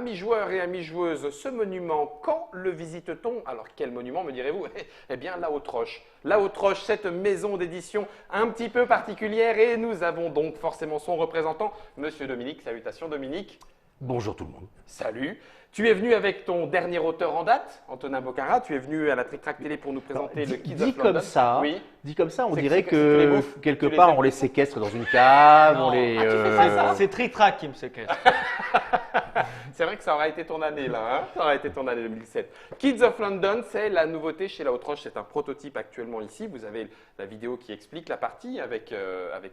Amis joueurs et amis joueuses, ce monument, quand le visite-t-on? Alors quel monument me direz-vous? Eh bien La Haute-Roche. La Haute-Roche, cette maison d'édition un petit peu particulière et nous avons donc forcément son représentant, Monsieur Dominique. Salutations Dominique. Bonjour tout le monde. Salut. Tu es venu avec ton dernier auteur en date, Antonin Bocara. Tu es venu à la Trick Track Télé pour nous présenter le Kids of London. Oui. Dit comme ça, on C'est dirait que que quelque part on les séquestre dans une cave, Non. on les. Ah, tu fais pas ça C'est Trick Track qui me séquestre. C'est vrai que ça aurait été ton année là, hein, ça aurait été ton année 2007. Kids of London, c'est la nouveauté chez La Haute-Roche, c'est un prototype actuellement ici. Vous avez la vidéo qui explique la partie avec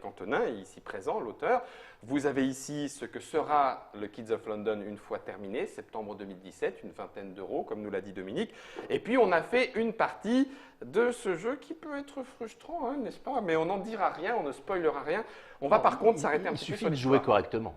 Antonin, ici présent, l'auteur. Vous avez ici ce que sera le Kids of London une fois terminé, septembre 2017, une vingtaine d'euros, comme nous l'a dit Dominique. Et puis on a fait une partie de ce jeu qui peut être frustrant, hein, n'est-ce pas? Mais on n'en dira rien, on ne spoilera rien. On va par contre s'arrêter un petit peu Il sur suffit de l'histoire. jouer correctement.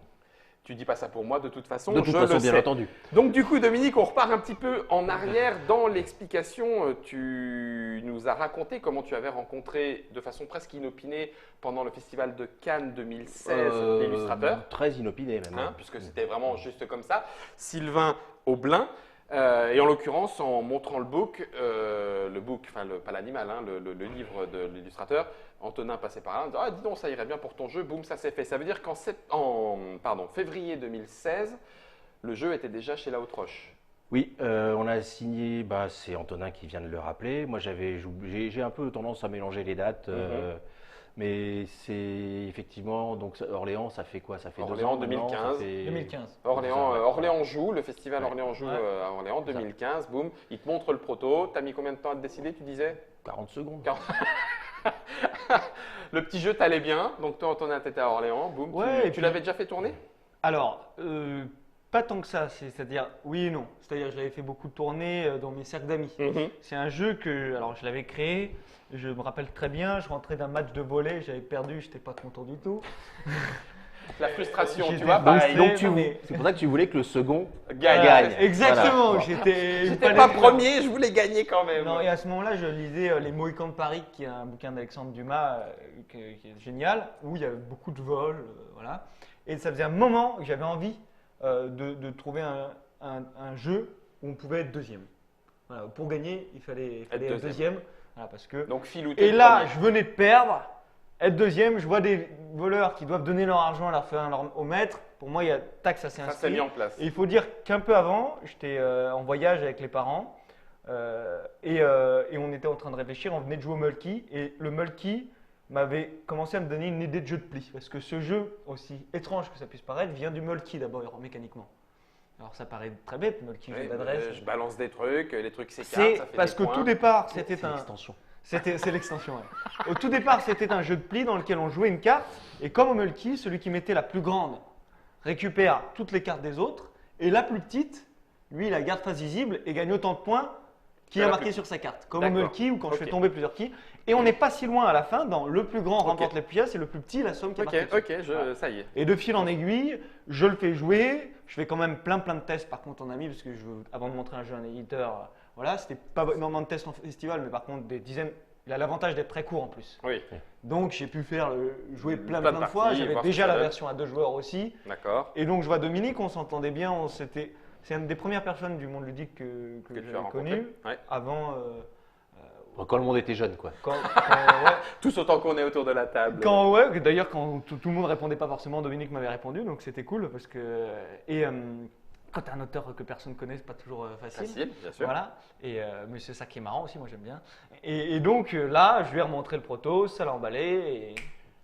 Tu dis pas ça pour moi, de toute façon. De toute je façon, le bien sais. entendu. Donc du coup, Dominique, on repart un petit peu en arrière dans l'explication. Tu nous as raconté comment tu avais rencontré de façon presque inopinée pendant le festival de Cannes 2016 l'illustrateur, Très inopiné même. hein, puisque c'était vraiment juste comme ça, Sylvain Aublin. Et en l'occurrence, en montrant le book, enfin pas l'animal, hein, le livre de l'illustrateur, Antonin passait par là, en disant, ah dis donc, ça irait bien pour ton jeu, boum, ça s'est fait. Ça veut dire qu'en février 2016, le jeu était déjà chez La Haute-Roche. Oui, on a signé, c'est Antonin qui vient de le rappeler. Moi j'ai un peu tendance à mélanger les dates. Mais c'est effectivement, donc Orléans, ça fait quoi? Ça fait 2 Orléans ans maintenant, 2015. ça fait- 2015. Orléans joue, le festival Ouais. Orléans joue Ouais. à Orléans 2015, boum, il te montre le proto. T'as mis combien de temps à te décider, tu disais? 40 secondes. Le petit jeu t'allait bien, donc toi Antonin t'étais à Orléans, boum, Ouais, et tu puis- l'avais déjà fait tourner? Alors, pas tant que ça, c'est-à-dire oui et non. C'est-à-dire je l'avais fait beaucoup tourner dans mes cercles d'amis. C'est un jeu que, alors je l'avais créé, je me rappelle très bien, je rentrais d'un match de volley, j'avais perdu, j'étais pas content du tout. La frustration, tu J'étais vois, boosté, pareil. donc C'est pour ça que tu voulais que le second Gagne. Exactement, Voilà. j'étais J'étais pas premier, je voulais gagner quand même. Non, et à ce moment-là, je lisais Les Mohicans de Paris, qui est un bouquin d'Alexandre Dumas qui est génial, où il y avait beaucoup de vols, voilà. Et ça faisait un moment que j'avais envie de trouver un jeu où on pouvait être deuxième. Voilà, pour gagner, il fallait être deuxième. Voilà, parce que... Donc Philou, Et là, je venais de perdre, être deuxième, je vois des voleurs qui doivent donner leur argent à leur faire au maître. Pour moi, il y a taxe, ça s'est ça s'est inscrit. mis en place. Et il faut dire qu'un peu avant, j'étais en voyage avec les parents et on était en train de réfléchir, on venait de jouer au Mulky et le Mulky m'avait commencé à me donner une idée de jeu de pli parce que ce jeu, aussi étrange que ça puisse paraître, vient du Mulky d'abord mécaniquement. Alors ça paraît très bête, Mulky, jeu Oui, d'adresse. je balance des trucs, les trucs s'écartent, C'est ça fait parce des que points. tout départ, C'est c'était un... l'extension. C'est l'extension, ouais. Au tout départ, c'était un jeu de pli dans lequel on jouait une carte. Et comme au Mulky, celui qui mettait la plus grande récupère toutes les cartes des autres. Et la plus petite, lui, il la garde face visible et gagne autant de points qu'il a la marqué plus- sur sa carte. Comme au D'accord. Mulky ou quand je Ok. fais tomber plusieurs quilles. Et on n'est pas si loin à la fin dans le plus grand remporte les pièces et le plus petit la somme qui est Ok, marquée dessus. ok, ça y est. Et de fil en aiguille, je le fais jouer. Je fais quand même plein de tests par contre en ami parce que avant de montrer un jeu à un éditeur, voilà, c'était pas énormément de tests en festival, mais par contre des dizaines. Il a l'avantage d'être très court en plus. Oui, Donc j'ai pu jouer plein Plein de de fois. parties, J'avais voir ce que déjà ça la donne. version à 2 joueurs aussi. d'accord. Et donc je vois Dominique, on s'entendait bien. C'est une des premières personnes du monde ludique que Que tu as j'avais rencontré. connu. Ouais. Avant, Quand le monde était jeune, quoi. Tous autant qu'on est autour de la table. ouais, d'ailleurs quand tout le monde répondait pas forcément, Dominique m'avait répondu, donc c'était cool parce que quand tu es un auteur que personne connaît, c'est pas toujours facile. Facile, bien sûr. Voilà, mais c'est ça qui est marrant aussi, moi j'aime bien. Et donc là, je lui ai remontré le proto, ça l'a emballé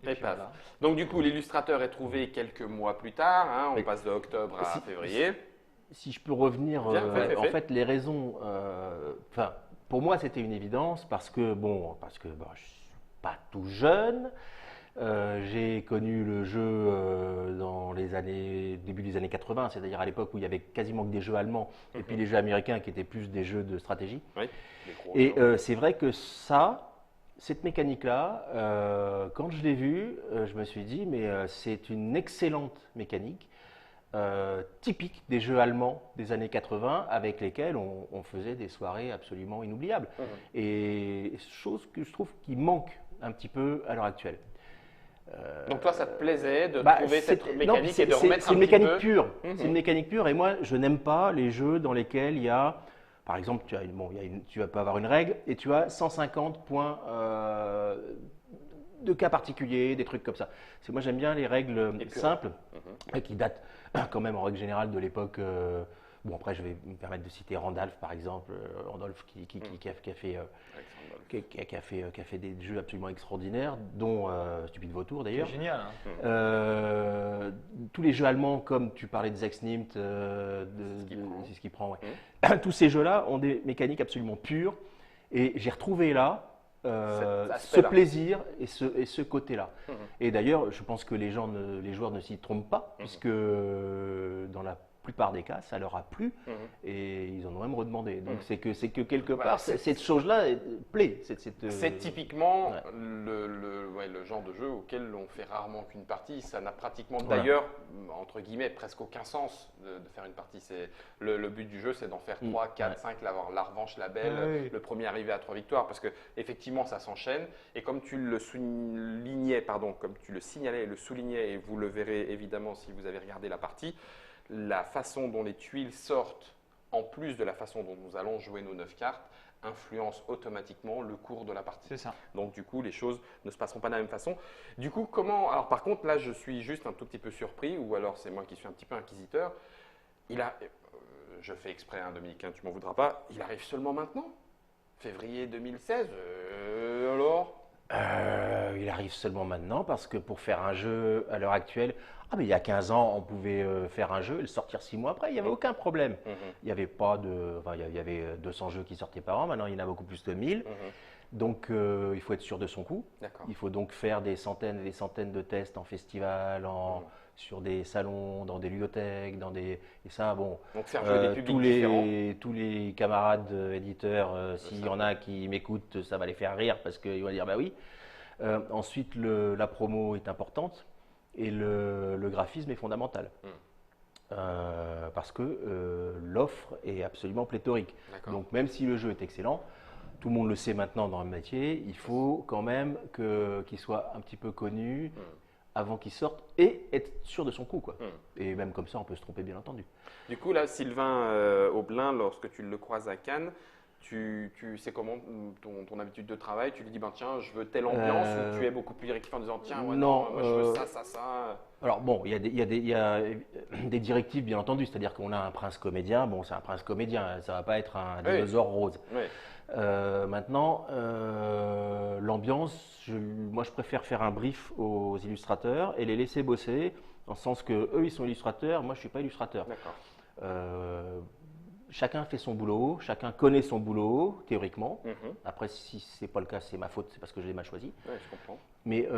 Et puis paf. voilà. Donc du coup, l'illustrateur est trouvé quelques mois plus tard. Hein, on Oui. passe de octobre à Si- février. Si je peux revenir, Bien, fais. en fait, les raisons. Pour moi, c'était une évidence parce que je suis pas tout jeune. J'ai connu le jeu dans début des années 80, c'est-à-dire à l'époque où il y avait quasiment que des jeux allemands et puis les jeux américains qui étaient plus des jeux de stratégie. Oui, les gros Et jeux. c'est vrai que cette mécanique-là, quand je l'ai vue, je me suis dit, mais c'est une excellente mécanique, typique des jeux allemands des années 80, avec lesquels on faisait des soirées absolument inoubliables. Et chose que je trouve qui manque un petit peu à l'heure actuelle. Donc toi, ça te plaisait de Bah, trouver cette non, mécanique et de remettre c'est un une petit mécanique peu… pure. Mhm. C'est une mécanique pure et moi je n'aime pas les jeux dans lesquels il y a, par exemple, tu vas pas avoir une règle et tu as 150 points de cas particuliers, des trucs comme ça. Moi j'aime bien les règles Et pures. simples Mhm. qui datent quand même en règle générale de l'époque. Bon après je vais me permettre de citer Randolph par exemple, Randolph qui a fait Alexandre Wolff. qui a fait des jeux absolument extraordinaires, dont Stupide Vautour C'est d'ailleurs. génial. Hein. Tous les jeux allemands, comme tu parlais de Zexnimt, c'est ce qui prend. Ouais. Tous ces jeux-là ont des mécaniques absolument pures, et j'ai retrouvé là Cet ce aspect-là. plaisir et ce côté-là. Mhm. Et d'ailleurs, je pense que les joueurs ne s'y trompent pas, puisque dans la plupart des cas, ça leur a plu Mhm. et ils en ont même redemandé. Donc Mhm. c'est que quelque Voilà, part, cette chose-là plaît. C'est typiquement ouais. le genre de jeu auquel on fait rarement qu'une partie. Ça n'a pratiquement Voilà. d'ailleurs, entre guillemets, presque aucun sens de faire une partie. Le but du jeu, c'est d'en faire 3, 4, Ouais. 5, la revanche, la belle, Oui. le premier arrivé à 3 victoires. Parce que effectivement, ça s'enchaîne. Et comme tu le soulignais, comme tu le signalais et le soulignais, et vous le verrez évidemment si vous avez regardé la partie, la façon dont les tuiles sortent, en plus de la façon dont nous allons jouer nos 9 cartes, influence automatiquement le cours de la partie. C'est ça. Donc du coup, les choses ne se passeront pas de la même façon. Du coup, comment… Alors par contre, là, je suis juste un tout petit peu surpris, ou alors c'est moi qui suis un petit peu inquisiteur. Je fais exprès, hein, Dominique, hein, tu m'en voudras pas, il arrive seulement maintenant, février 2016, alors… Il arrive seulement maintenant parce que pour faire un jeu à l'heure actuelle, mais il y a 15 ans, on pouvait faire un jeu et le sortir 6 mois après, il n'y avait aucun problème. Mhm, Il y avait pas de, enfin, il y avait 200 jeux qui sortaient par an, maintenant il y en a beaucoup plus de 1000. mhm. Donc il faut être sûr de son coup. D'accord. Il faut donc faire des centaines et des centaines de tests en festival, sur des salons, dans des ludothèques, et ça, bon. Donc faire jouer des publics différents. Tous les camarades éditeurs, s'il y en a qui m'écoutent, ça va les faire rire parce qu'ils vont dire bah oui. Ensuite, la promo est importante et le graphisme est fondamental. Parce que l'offre est absolument pléthorique. D'accord. Donc même si le jeu est excellent, tout le monde le sait maintenant dans le métier, il faut quand même qu'il soit un petit peu connu avant qu'il sorte et être sûr de son coup, quoi. Et même comme ça, on peut se tromper, bien entendu. Du coup, là, Sylvain Aublin, lorsque tu le croises à Cannes, tu sais comment ton habitude de travail, tu lui dis ben, tiens, je veux telle ambiance, ou tu es beaucoup plus directif en disant tiens, ouais, non, moi, je veux ça. Alors bon, il y a des directives, bien entendu, c'est-à-dire qu'on a un prince comédien, bon, c'est un prince comédien, ça va pas être un dinosaure rose. Oui. Maintenant, l'ambiance, moi je préfère faire un brief aux illustrateurs et les laisser bosser, dans le sens que eux ils sont illustrateurs, moi je suis pas illustrateur. D'accord. Chacun fait son boulot, chacun connaît son boulot théoriquement. Mhm. Après, si c'est pas le cas, c'est ma faute, c'est parce que je l'ai mal choisi. Ouais, je comprends. Mais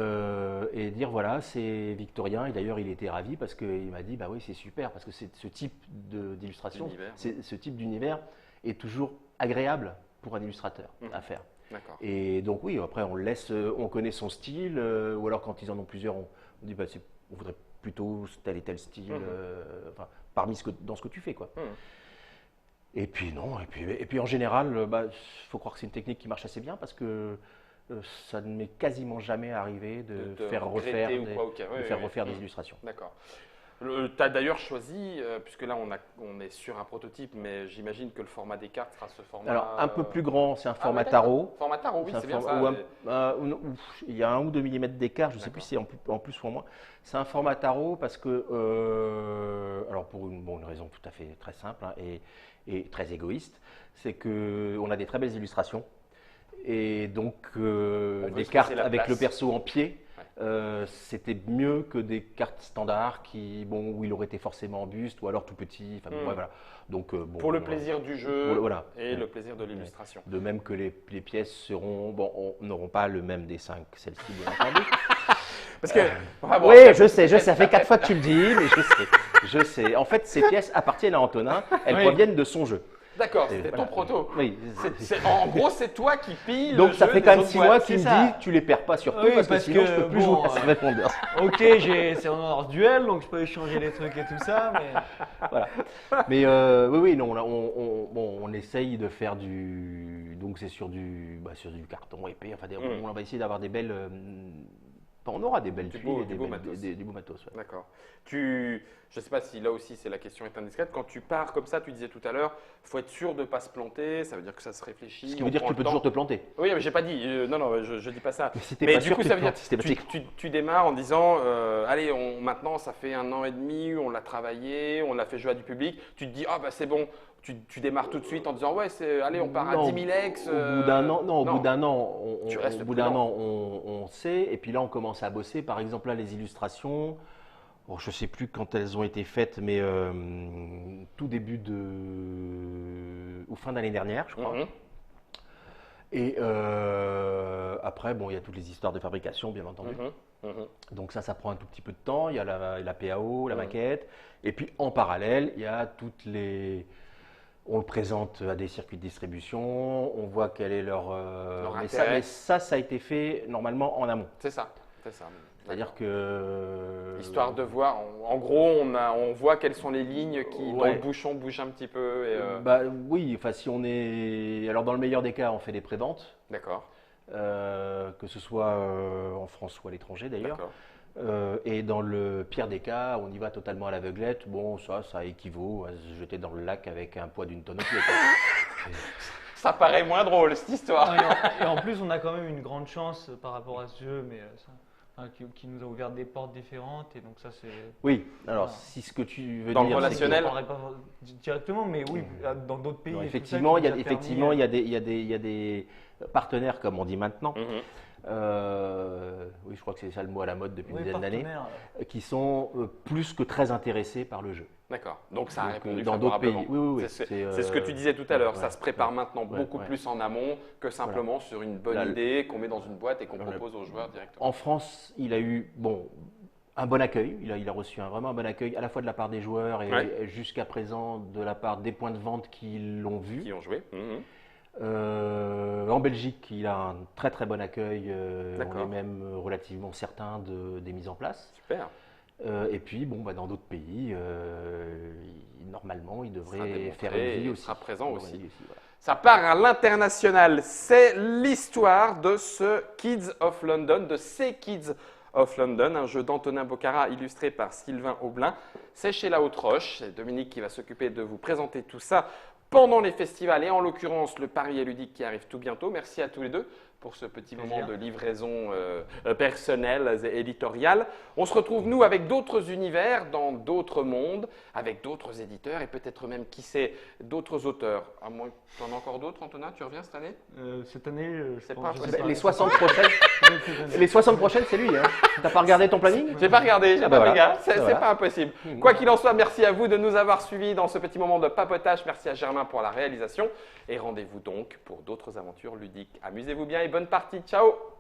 et dire voilà, c'est Victorien, et d'ailleurs il était ravi parce qu'il m'a dit bah oui c'est super parce que ce type d'illustration, D'univers. ce type d'univers est toujours agréable pour un illustrateur à faire. D'accord. Et donc oui, après on laisse, on connaît son style, ou alors quand ils en ont plusieurs, on dit bah on voudrait plutôt tel et tel style, enfin, dans ce que tu fais quoi. Et puis non, et puis en général, faut croire que c'est une technique qui marche assez bien parce que ça ne m'est quasiment jamais arrivé de faire refaire des illustrations. D'accord. Tu as d'ailleurs choisi, puisque là on est sur un prototype, mais j'imagine que le format des cartes sera ce format… Alors un peu plus grand, c'est un format ouais, d'accord. tarot. Format tarot, oui, c'est bien ça. Il y a 1 ou 2 mm d'écart, je ne sais plus si c'est en plus ou en moins. C'est un format tarot parce que, alors pour une raison tout à fait très simple et très égoïste, c'est qu'on a des très belles illustrations et donc des cartes avec le perso en pied. C'était mieux que des cartes standards où il aurait été forcément en buste ou alors tout petit. Enfin, ouais, voilà. Donc, pour le plaisir du jeu et le plaisir de l'illustration. De même que les pièces n'auront pas le même dessin que celle-ci, bien entendu. Parce que, oui, je sais, ça fait 4 fois que tu le dis, mais je sais. En fait, ces pièces appartiennent à Antonin, elles proviennent de son jeu. D'accord, c'était ton proto. Oui. En gros, c'est toi qui pilles donc le ça jeu fait des quand même autres 6 mois boîtes. qu'il me dit tu les perds pas surtout parce que sinon je peux plus jouer à ce répondeur. Ok, c'est en duel donc je peux échanger les trucs et tout ça, mais voilà. Mais oui, non, on essaye de faire donc c'est sur du carton épais. Enfin, on va essayer d'avoir des belles On aura des belles Du tuiles beau- et du beau matos. du beau matos. Ouais. D'accord. Je ne sais pas si là aussi c'est la question est indiscrète. Quand tu pars comme ça, tu disais tout à l'heure, il faut être sûr de ne pas se planter. Ça veut dire que ça se réfléchit. Ce qui on veut dire que prend tu le peux temps. toujours te planter. Oui, mais j'ai pas dit. Non, non, je dis pas ça. Mais si t'es Mais pas du sûr, coup, tu ça te veut dire plantes systématiquement. tu démarres en disant allez, maintenant ça fait 1 an et demi, on l'a travaillé, on l'a fait jouer à du public. Tu te dis ah bah c'est bon. Tu démarres tout de suite en disant ouais, allez, on part à Non, 10 000 ex. Au bout d'un an, non, au bout d'un an, Tu restes au bout d'un prudent. an, on sait. Et puis là, on commence à bosser. Par exemple, là, les illustrations. Bon, je ne sais plus quand elles ont été faites, mais tout début ou fin d'année dernière, je crois. Mhm. Et après, bon, il y a toutes les histoires de fabrication, bien entendu. Mhm. Mhm. Donc ça prend un tout petit peu de temps. Il y a la PAO, la Mhm. maquette. Et puis en parallèle, il y a toutes les. On le présente à des circuits de distribution. On voit quel est leur. Mais intérêt. ça a été fait normalement en amont. C'est ça. C'est ça. C'est-à-dire que. Histoire de voir, en gros, on voit quelles sont les lignes qui, dans Ouais. le bouchon, bougent un petit peu. Et, Bah oui, enfin si on est. Alors dans le meilleur des cas, on fait des préventes, D'accord, que ce soit en France ou à l'étranger d'ailleurs. d'accord. Et dans le pire des cas, on y va totalement à l'aveuglette. Bon, ça équivaut à se jeter dans le lac avec un poids d'une tonne au pied, quoi. Ça paraît moins drôle, cette histoire. Et en plus, on a quand même une grande chance par rapport à ce jeu, mais qui nous a ouvert des portes différentes. Et donc ça, c'est. Oui, alors Voilà. si ce que tu veux Dans le dire, c'est que- relationnel. Je ne parlerai pas directement, mais oui, dans d'autres pays. Non, et tout ça, effectivement, qui il y a, nous a effectivement, permis, il y a des partenaires, comme on dit maintenant. Mhm. Oui, je crois que c'est ça le mot à la mode depuis oui, une dizaine d'années, partenaires. qui sont plus que très intéressés par le jeu. D'accord, donc ça a Donc, répondu dans d'autres pays. favorablement. Oui, oui, oui. C'est ce que tu disais tout à l'heure, ça ouais, se prépare ouais, maintenant ouais, beaucoup ouais. plus en amont que simplement sur une bonne Là, idée qu'on met dans une boîte et qu'on Voilà. propose aux joueurs directement. En France, il a eu un bon accueil. Il a reçu vraiment un bon accueil, à la fois de la part des joueurs et Ouais. jusqu'à présent de la part des points de vente qui l'ont vu. Qui ont joué. Mhm. En Belgique, il a un très très bon accueil. On D'accord. est même relativement certain des mises en place. Super. Et puis, dans d'autres pays, normalement, il sera devrait démontré faire une et vie il aussi. sera présent Il devrait aussi. une vie voilà. Ça part à l'international. C'est l'histoire de ce Kids of London, de ces Kids of London, un jeu d'Antonin Bocara illustré par Sylvain Aublin. C'est chez La Haute Roche. C'est Dominique qui va s'occuper de vous présenter tout ça pendant les festivals et en l'occurrence le Paris et Ludique qui arrive tout bientôt. Merci à tous les deux pour ce petit Plaisir. moment de livraison personnelle et éditoriale. On se retrouve nous avec d'autres univers, dans d'autres mondes, avec d'autres éditeurs et peut-être même, qui sait, d'autres auteurs. À moins que tu en as encore d'autres, Antonin, tu reviens cette année? Cette année, je C'est pense pas je possible. sais Les 60 prochaines, Cette année. les 60 prochaines, c'est lui. Hein. T'as pas regardé ton planning? J'ai pas regardé, j'ai Ah pas bah fait voilà. gaffe, c'est Voilà. pas impossible. Quoi qu'il en soit, merci à vous de nous avoir suivis dans ce petit moment de papotage. Merci à Germain pour la réalisation. Et rendez-vous donc pour d'autres aventures ludiques. Amusez-vous bien et bonne partie. Ciao!